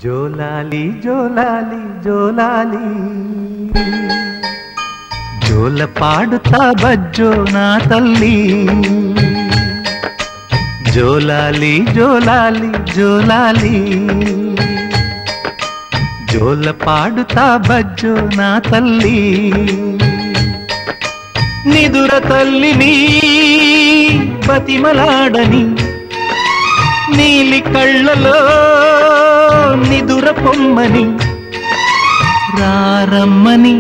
జోలాలి జోలాలి జోలాలి జోల పాడుతా బజ్జో నా తల్లి. జోలాలి జోలాలి జోలాలి జోల పాడుతా బజ్జో నా తల్లి. నిదుర తల్లిని బతిమలాడని నీలి కళ్ళలో నిదుర పొమ్మని రారమ్మని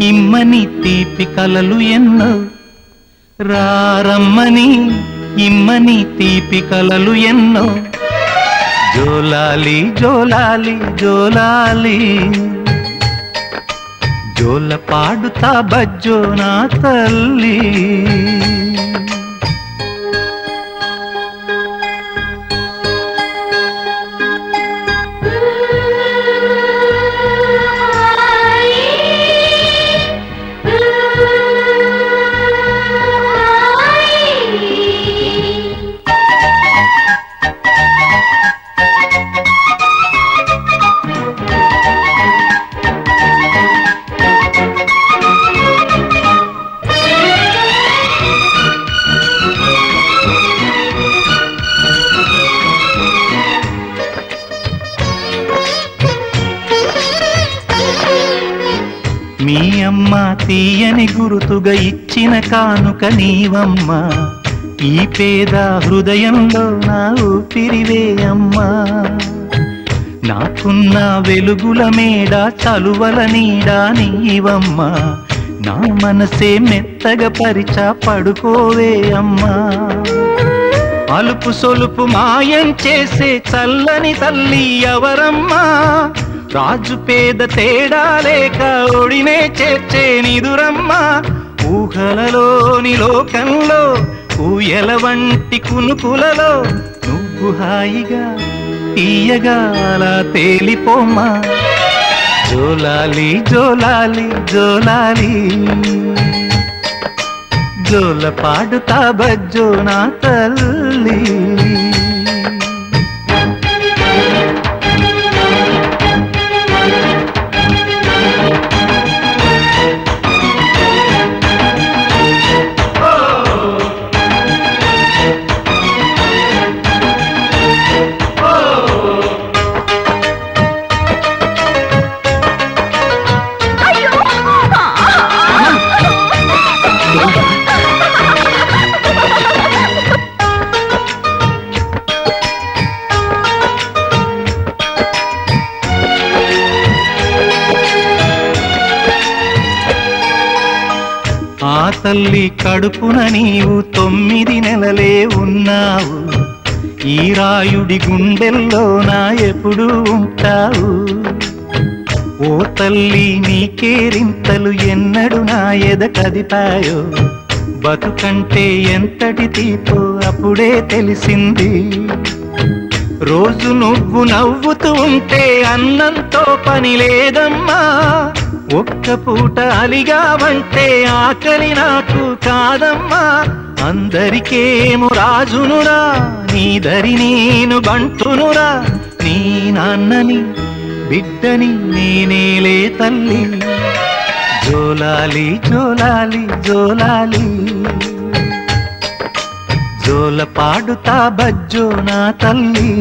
ఇమ్మని తీపి కలలు ఎన్నో. రారమ్మని ఇమ్మని తీపి కలలు ఎన్నో. జోలాలి జోలాలి జోలాలి జోల పాడుతా బజ్జో నా తల్లి. మీ అమ్మ తీయని గురుతుగా ఇచ్చిన కానుక నీవమ్మ. ఈ పేద హృదయంలో నా ఊపిరివే అమ్మా. నాకున్న వెలుగుల మేడ చలువల నీడ నీవమ్మ. నా మనసే మెత్తగా పరిచా పడుకోవే అమ్మా. అలుపు సొలుపు మాయం చేసే చల్లని తల్లి ఎవరమ్మా. రాజు పేద తేడా లేక ఒడినే చేర్చే నిదురమ్మ. ఊహలలోని లోకంలో ఊయల వంటి కునుకులలో నువ్వు హాయిగా తీయగా అలా తేలిపోమ్మా. జోలాలి జోలాలి జోలాలి జోల పాడుతా బజ్జో నా తల్లి. ఆ తల్లి కడుపున నీవు 9 నెలలే ఉన్నావు. ఈ రాయుడి గుండెల్లో నా ఎప్పుడు ఉంటావు. ఓ తల్లి నీకేరింతలు ఎన్నడు నా ఎద కదిపాయో. బతుకంటే ఎంతటి తీపో అప్పుడే తెలిసింది. రోజు నువ్వు నవ్వుతూ ఉంటే అన్నంతో పని లేదమ్మా. ఒక్క పూట అలిగావంటే ఆకలి నాకు కాదమ్మా. అందరికేమో రాజునురా, నీ దరి నేను బంటునురా. నీ నాన్నని బిడ్డని నేనేలే తల్లి. జోలాలి జోలాలి జోలాలి జోల పాడుతా బజ్జో నా తల్లి.